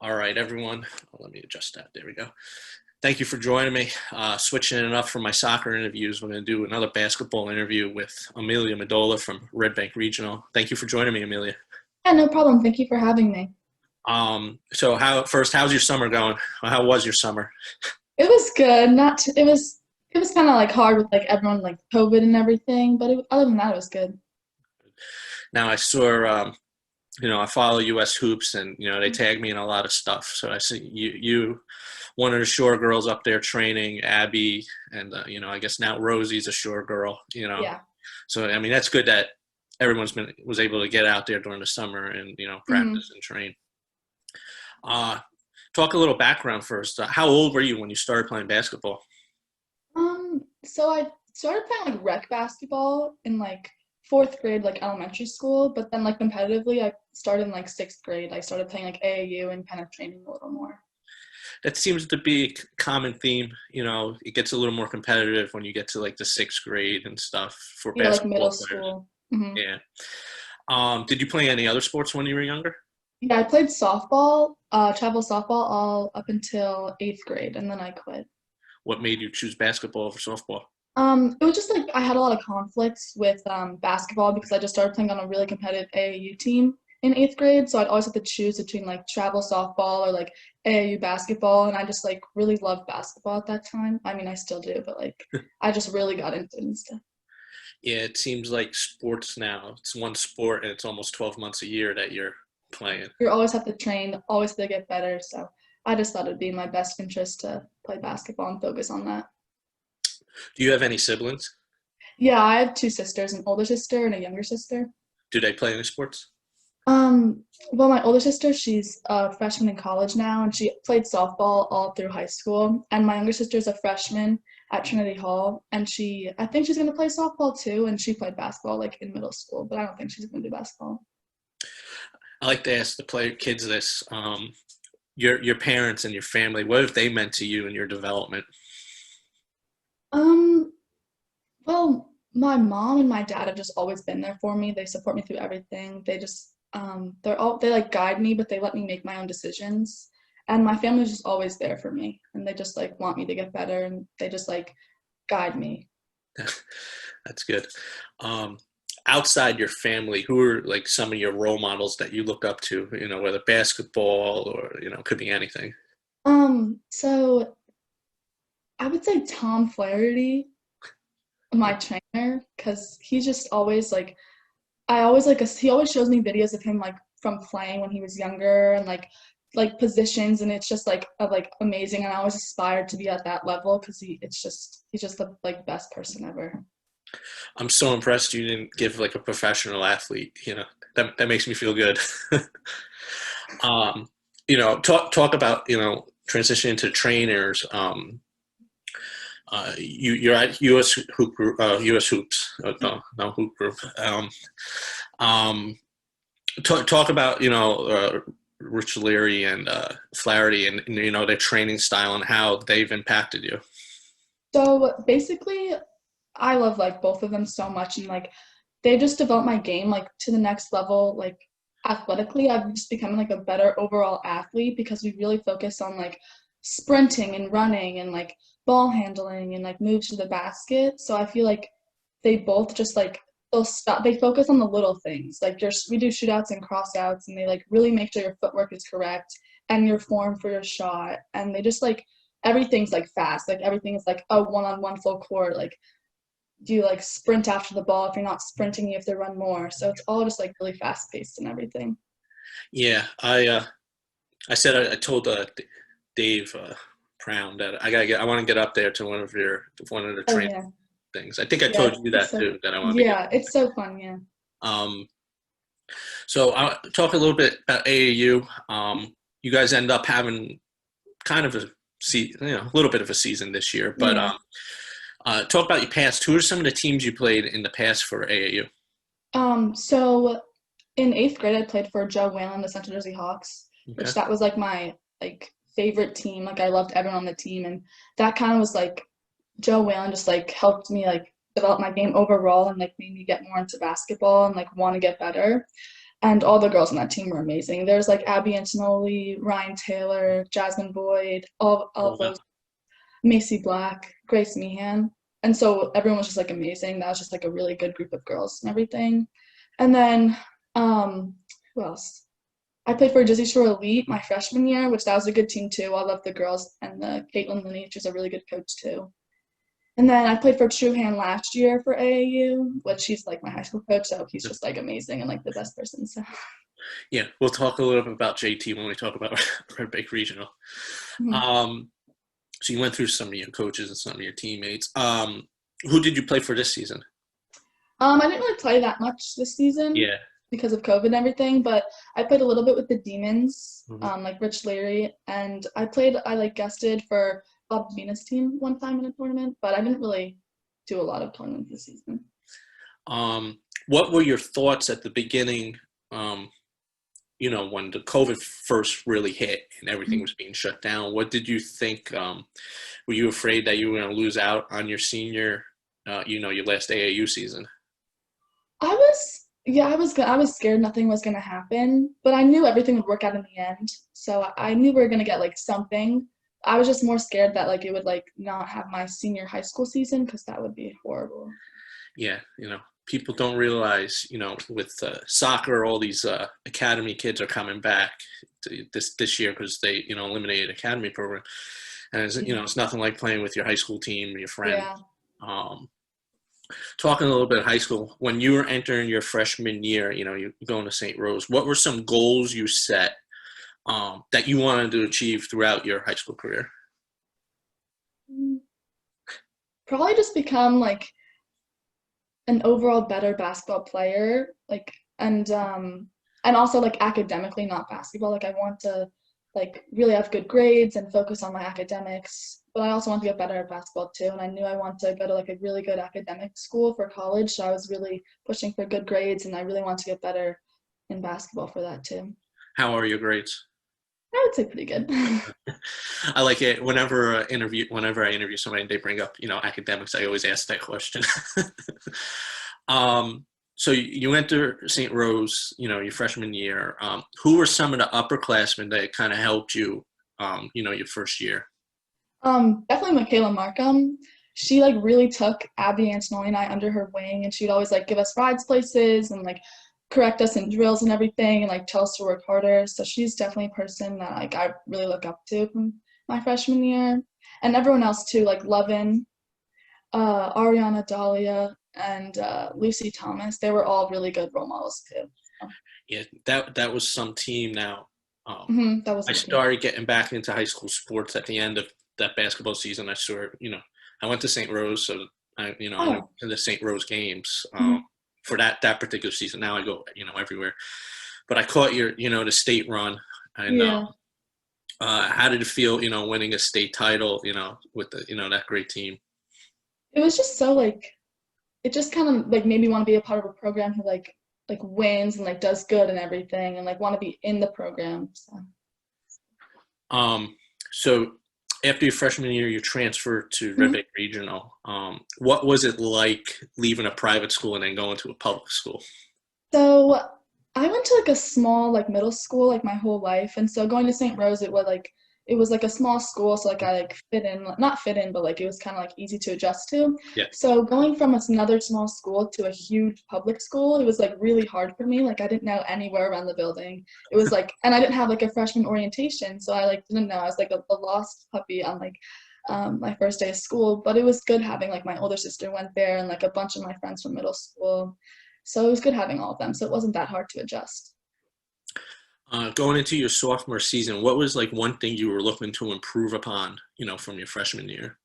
All right, everyone. Let me adjust that. There we go. Thank you for joining me. Switching it up from my soccer interviews, we're going to do another basketball interview with Amelia Medolla from Red Bank Regional. Thank you for joining me, Amelia. Yeah, no problem. Thank you for having me. So how's your summer going? How was your summer? It was good. It was kind of like hard with like everyone like COVID and everything, but other than that, it was good. Now I saw, I follow U.S. Hoops, and they tag me in a lot of stuff. So I see you, one of the Shore girls up there training, Abby, and I guess now Rosie's a Shore girl. Yeah. So I mean that's good that everyone's was able to get out there during the summer and hmm practice and train. Uh, Talk a little background first. How old were you when you started playing basketball? so I started playing like rec basketball in like fourth grade, like elementary school, but then like competitively, I started in like sixth grade. I started playing like AAU and kind of training a little more. That seems to be a common theme. It gets a little more competitive when you get to like the sixth grade and stuff for Yeah, like middle basketball players. school. Yeah. Did you play any other sports when you were younger? Yeah, I played softball, travel softball all up until eighth grade, and then I quit. What made you choose basketball over softball? It was just like I had a lot of conflicts with basketball because I just started playing on a really competitive AAU team in eighth grade. So I'd always have to choose between like travel softball or like AAU basketball. And I just like really loved basketball at that time. I mean, I still do, but like I just really got into it and stuff. Yeah, it seems like sports now. It's one sport and it's almost 12 months a year that you're playing. You always have to train, always have to get better. So I just thought it'd be in my best interest to play basketball and focus on that. Do you have any siblings? Yeah, I have two sisters, an older sister and a younger sister. Do they play any sports? Um, well, my older sister, she's a freshman in college now, and she played softball all through high school. And my younger sister's a freshman at Trinity Hall, and I think she's gonna play softball too. And she played basketball like in middle school, but I don't think she's gonna do basketball. I like to ask the player kids this. Your parents and your family, what have they meant to you in your development? Um, well, my mom and my dad have just always been there for me. They support me through everything. They like guide me, but they let me make my own decisions. And my family's just always there for me, and they just like want me to get better, and they just like guide me. That's good. Um, Outside your family, who are like some of your role models that you look up to? Whether basketball or could be anything. So I would say Tom Flaherty, my trainer, because he's just always like I always like he always shows me videos of him like from playing when he was younger and like positions, and it's just like amazing, and I always aspired to be at that level because he's just the like best person ever. I'm so impressed you didn't give like a professional athlete. That makes me feel good. um, talk about transitioning to trainers. You're at U.S. Hoop Group, U.S. Hoops, no Hoop Group. Um, talk about Rich Leary and Flaherty and their training style and how they've impacted you. So basically, I love like both of them so much, and like they just developed my game like to the next level. Like athletically, I've just become like a better overall athlete because we really focus on like sprinting and running and like ball handling and like moves to the basket. So I feel like they both just like they focus on the little things. Like we do shootouts and crossouts, and they like really make sure your footwork is correct and your form for your shot. And they just like everything's like fast. Like everything is like a one-on-one full court. Like do you like sprint after the ball? If you're not sprinting, you have to run more. So it's all just like really fast paced and everything. Yeah, I said I told Dave Brown that I want to get up there to one of the Oh training yeah. things. I think I Yeah, told you it's that so too, that I want to be yeah, it's so fun, yeah. Um, so I'll talk a little bit about AAU. You guys end up having kind of a little bit of a season this year, but Yeah. talk about your past. Who are some of the teams you played in the past for AAU? So in eighth grade I played for Joe Whalen, the Central Jersey Hawks, Okay. which that was like my like favorite team. Like I loved everyone on the team, and that kind of was like Joe Whalen just like helped me like develop my game overall and like made me get more into basketball and like want to get better. And all the girls on that team were amazing. There's like Abby Antonelli, Ryan Taylor, Jasmine Boyd, all Oh, of wow. those, Macy Black, Grace Meehan. And so everyone was just like amazing. That was just like a really good group of girls and everything. And then who else? I played for Jersey Shore Elite my freshman year, which that was a good team too. I love the girls and the Caitlin Linney, she's a really good coach too. And then I played for Truhan last year for AAU, which she's like my high school coach, so he's just like amazing and like the best person. So Yeah, we'll talk a little bit about JT when we talk about Red Bank Regional. mhm. Um, so you went through some of your coaches and some of your teammates. Who did you play for this season? I didn't really play that much this season Yeah. because of COVID and everything, but I played a little bit with the Demons, Mhm. like Rich Leary, and I like guested for Bob Venus team one time in a tournament, but I didn't really do a lot of tournaments this season. What were your thoughts at the beginning, when the COVID first really hit and everything was being shut down? What did you think? Were you afraid that you were going to lose out on your senior, your last AAU season? I was scared nothing was gonna happen, but I knew everything would work out in the end. So I knew we were gonna get like something. I was just more scared that like it would like not have my senior high school season because that would be horrible. Yeah, people don't realize, with soccer, all these academy kids are coming back this year because they, eliminated academy program, and it's nothing like playing with your high school team, your friends. Yeah. Um, Talking a little bit of high school, when you were entering your freshman year, you're going to St. Rose. What were some goals you set that you wanted to achieve throughout your high school career? Mm, Probably just become like an overall better basketball player, like and also like academically, not basketball. Like I want to like really have good grades and focus on my academics, but I also want to get better at basketball too. And I knew I want to go to like a really good academic school for college, so I was really pushing for good grades, and I really want to get better in basketball for that too. How are your grades? I would say pretty good. I like it whenever I interview somebody and they bring up, academics, I always ask that question. So you enter St. Rose, your freshman year. Who were some of the upperclassmen that kind of helped you, your first year? Definitely Michaela Markham. She like really took Abby Antonelli and I under her wing, and she'd always like give us rides places and like correct us in drills and everything, and like tell us to work harder. So she's definitely a person that like I really look up to from my freshman year, and everyone else too, like Lovin, Ariana Dahlia, and Lucy Thomas. They were all really good role models too. So, Yeah, that was some team. Now, that was I a good team. started getting back into high school sports at the end of that basketball season. I went to St. Rose, so I went Oh, to the St. Rose games mhm. for that particular season. Now I go, everywhere. But I caught the state run, and Yeah. how did it feel, winning a state title, with that great team? It was just so like it just kind of like made me want to be a part of a program who like wins and like does good and everything and like want to be in the program. So So after your freshman year, you transferred to Red Mhm. Bank Regional. What was it like leaving a private school and then going to a public school? So I went to like a small like middle school like my whole life, and so going to St. Rose it was like a small school, so like I like fit in, not fit in, but like it was kind of like easy to adjust to. Yeah. So going from another small school to a huge public school, it was like really hard for me. Like I didn't know anywhere around the building. It was like, and I didn't have like a freshman orientation, so I like didn't know. I was like a lost puppy on like my first day of school. But it was good having like my older sister went there and like a bunch of my friends from middle school. So it was good having all of them. So it wasn't that hard to adjust. Going into your sophomore season, what was like one thing you were looking to improve upon, from your freshman year?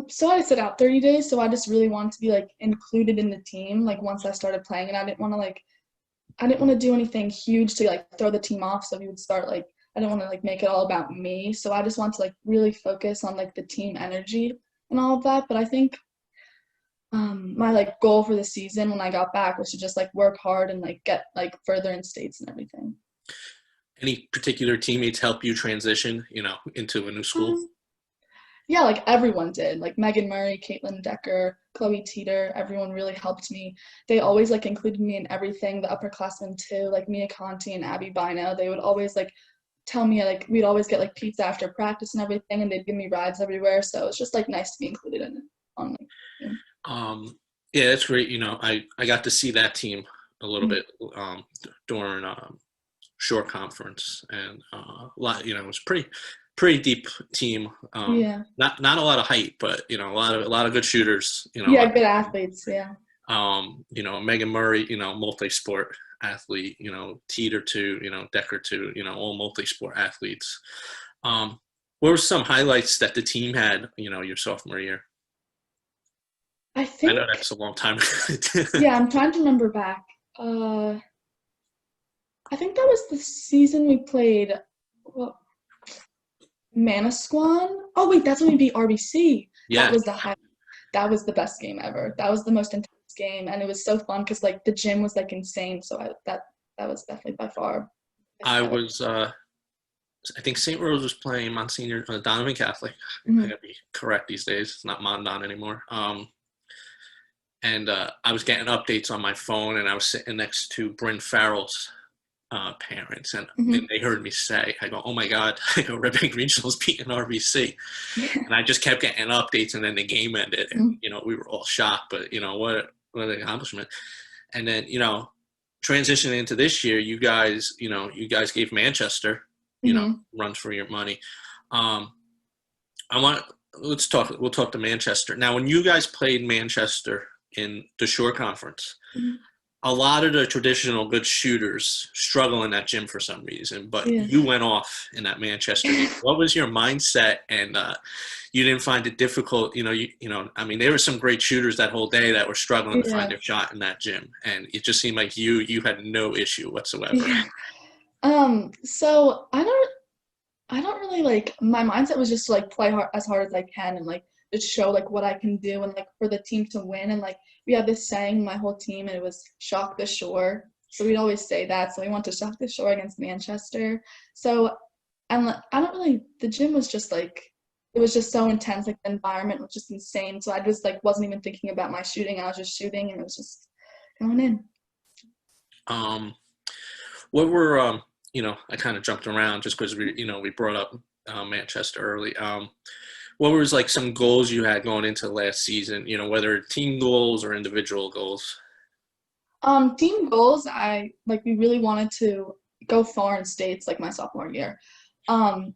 So I sit out 30 days, so I just really wanted to be like included in the team. Like once I started playing, and I didn't want to do anything huge to like throw the team off. So we would start like I didn't want to like make it all about me. So I just want to like really focus on like the team energy and all of that. But I think my like goal for the season when I got back was to just like work hard and like get like further in states and everything. Any particular teammates help you transition, into a new school? Um, Yeah, like everyone did. Like Megan Murray, Caitlin Decker, Chloe Teeter, everyone really helped me. They always like included me in everything. The upperclassmen too, like Mia Conti and Abby Bino. They would always like tell me like we'd always get like pizza after practice and everything, and they'd give me rides everywhere. So it's just like nice to be included in it. On like, you Um, yeah, that's great. I got to see that team a little know. bit during short conference, and a lot. It was pretty deep team. Yeah, Not a lot of height, but a lot of good shooters. yeah, good athletes. Yeah. Megan Murray, multi-sport athlete. Teeter too. Decker too. All multi-sport athletes. What were some highlights that the team had? Your sophomore year. I I know think, that's a long time ago. yeah, I'm trying to remember back. Uh, I think that was the season we played. Well, Manasquan. Oh wait, that's when we beat RBC. That Yeah, was the high. That was the best game ever. That was the most intense game, and it was so fun because like the gym was like insane. So that was definitely by far the best I highlight. was. I think St. Rose was playing Monsignor Donovan Catholic. I Mhm. gotta be correct these days. It's not Mondon anymore. And I was getting updates on my phone, and I was sitting next to Bryn Farrell's parents, and Mhm. they heard me say, "I go, oh my God, Red Bank Regional's beating RBC," Yeah. and I just kept getting updates, and then the game ended, and Mhm. we were all shocked, but what an accomplishment. And then transitioning into this year, you guys gave Manchester, Mhm. runs for your money. Um, I want let's talk. We'll talk to Manchester now. When you guys played Manchester in the Shore Conference, Mhm. a lot of the traditional good shooters struggle in that gym for some reason, but Yeah. you went off in that Manchester game. What was your mindset? And you didn't find it difficult? I mean, there were some great shooters that whole day that were struggling to find Yeah. their shot in that gym, and it just seemed like you had no issue whatsoever. Yeah. So I don't really like my mindset was just to like play as hard as I can and like just show like what I can do and like for the team to win and like we had this saying my whole team and it was shock the shore. So we'd always say that. So we want to shock the shore against Manchester. So and like, I don't really the gym was just like it was just so intense, like the environment was just insane. So I just like wasn't even thinking about my shooting. I was just shooting and it was just going in. Um, what were I kind of jumped around just because we brought up Manchester early. What was like some goals you had going into last season? Whether team goals or individual goals. Team goals, I like we really wanted to go far in states like my sophomore year. Um,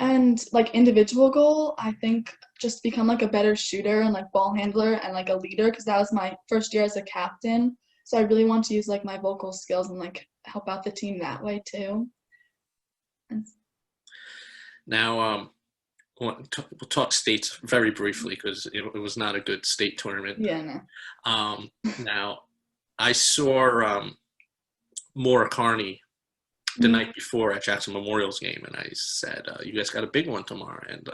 and like individual goal, I think just become like a better shooter and like ball handler and like a leader because that was my first year as a captain. So I really want to use like my vocal skills and like help out the team that way too. And, Now, we'll talk states very briefly because it was not a good state tournament. yeah, no. Now, I saw Maura Carney the Mhm. night before at Jackson Memorial's game, and I said, "You guys got a big one tomorrow." And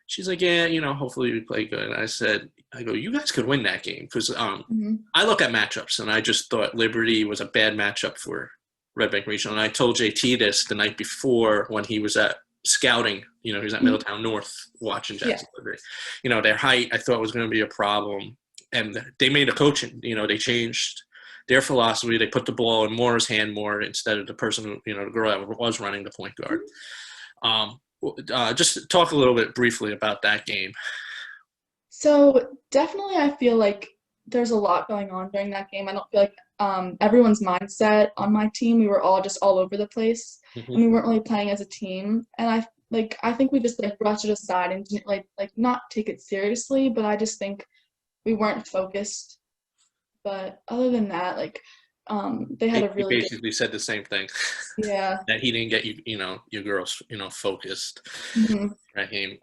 she's like, "Yeah, hopefully we play good." And I go, "You guys could win that game," because Mhm. I look at matchups, and I just thought Liberty was a bad matchup for Red Bank Regional. And I told JT this the night before when he was at scouting. He was at Mhm. Middletown North watching Yeah. Jackson Liberty. Their height I thought was going to be a problem, and they made a coaching. They changed their philosophy. They put the ball in Moore's hand more instead of the person who, the girl that was running the point guard. Mhm. Just talk a little bit briefly about that game. So definitely I feel like there's a lot going on during that game. I don't feel like everyone's mindset on my team, we were all just all over the place Mm-hmm. and we weren't really playing as a team. And I think we just like brushed it aside and didn't like not take it seriously, but I just think we weren't focused. But other than that, like they had a He really good basically said the same thing. yeah. That he didn't get your girls focused. Mhm. Raheem.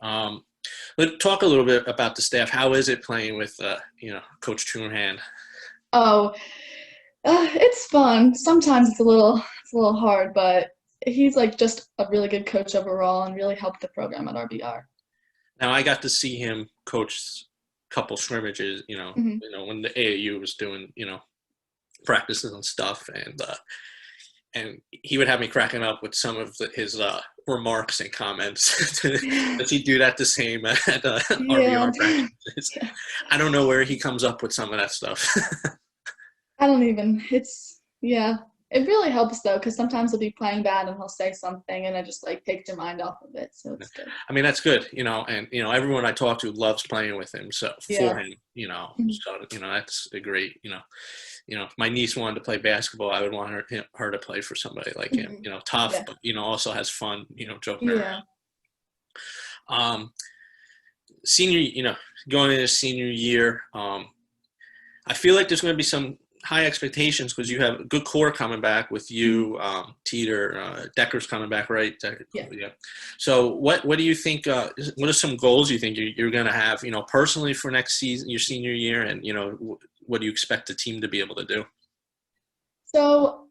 Let's talk a little bit about the staff. How is it playing with Coach Truhan? Oh, it's fun. Sometimes it's a little hard, but he's like just a really good coach overall and really helped the program at RBR. Now I got to see him coach a couple scrimmages. Hmm. When the AAU was doing practices and stuff, and and he would have me cracking up with some of his remarks and comments. Does he do that the same at Yeah. RBR practices? Yeah. I don't know where he comes up with some of that stuff. I don't even. Yeah. It really helps though, because sometimes he'll be playing bad and he'll say something, and it just like takes your mind off of it. So it's good. I mean, that's good, and everyone I talk to loves playing with him. So for Yeah. him, Mhm. so that's a great, if my niece wanted to play basketball, I would want her to play for somebody like him. Mhm. Tough, Yeah. but also has fun. Joking Yeah. around. Senior, going into senior year, I feel like there's going to be some high expectations because you have a good core coming back with you, Teeter, Decker's coming back, right? Yeah. So what do you think? What are some goals you think you're going to have? Personally for next season, your senior year, and what do you expect the team to be able to do? So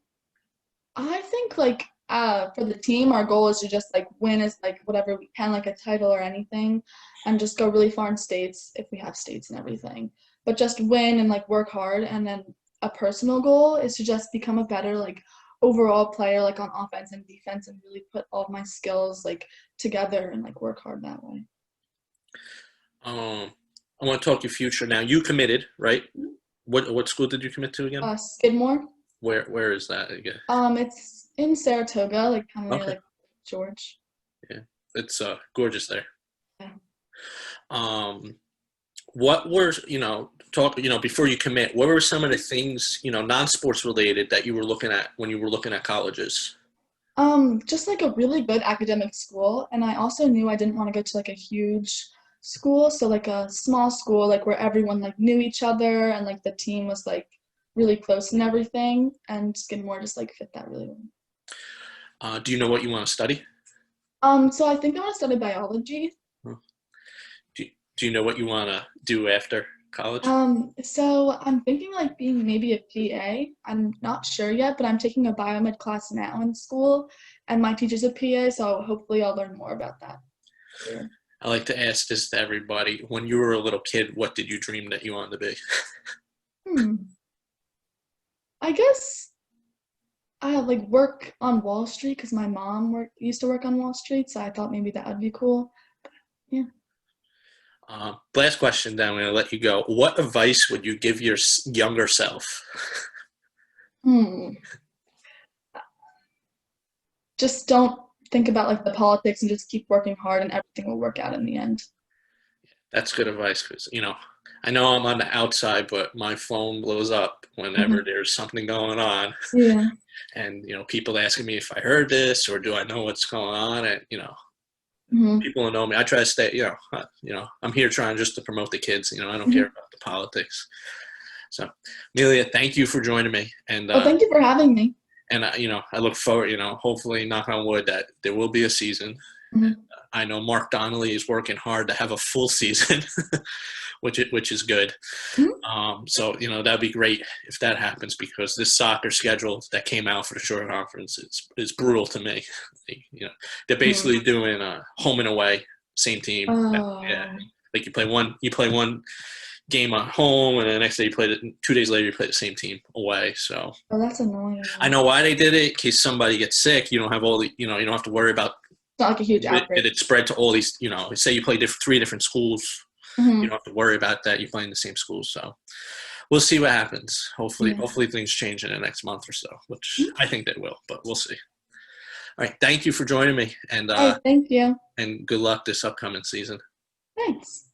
I think like for the team, our goal is to just like win as like whatever we can, like a title or anything, and just go really far in states if we have states and everything. But just win and like work hard, and then a personal goal is to just become a better like overall player, like on offense and defense, and really put all of my skills like together and like work hard that way. I want to talk your future now. You committed, right? What school did you commit to again? Skidmore. Where is that again? It's in Saratoga, like kind of near Okay. like George. Yeah, it's gorgeous there. Yeah. What were before you commit? What were some of the things non-sports related that you were looking at when you were looking at colleges? Just like a really good academic school, and I also knew I didn't want to go to like a huge school, so like a small school, like where everyone like knew each other and like the team was like really close and everything, and Skidmore just like fit that really well. Do you know what you want to study? So I think I want to study biology. Do you know what you want to do after college? So I'm thinking like being maybe a PA. I'm not sure yet, but I'm taking a biomed class now in school, and my teacher's a PA, so hopefully I'll learn more about that. Yeah. I like to ask this to everybody. When you were a little kid, what did you dream that you wanted to be? I guess I like work on Wall Street because my mom used to work on Wall Street, so I thought maybe that would be cool. Yeah. Last question, then I'm going to let you go. What advice would you give your younger self? Just don't think about like the politics and just keep working hard, and everything will work out in the end. That's good advice because, I know I'm on the outside, but my phone blows up whenever there's something going on. Yeah. And, people asking me if I heard this or do I know what's going on. And, people who know me, I try to stay, I'm here trying just to promote the kids. I don't care about the politics. So, Amelia, thank you for joining me. And thank you for having me. And, I look forward, hopefully, knock on wood, that there will be a season. I know Mark Donnelly is working hard to have a full season, which is good. So, that'd be great if that happens, because this soccer schedule that came out for the short conference is brutal to me. They're basically doing home and away, same team. Yeah, like you play one game at home, and the next day 2 days later you play the same team away. So that's annoying. I know why they did it. In case somebody gets sick, you don't have you don't have to worry about. It's not like a huge outbreak. It spread to all these. Say you play 3 different schools. You don't have to worry about that. You play in the same school, so we'll see what happens. Hopefully things change in the next month or so, which I think they will, but we'll see. All right, thank you for joining me, and thank you, and good luck this upcoming season. Thanks.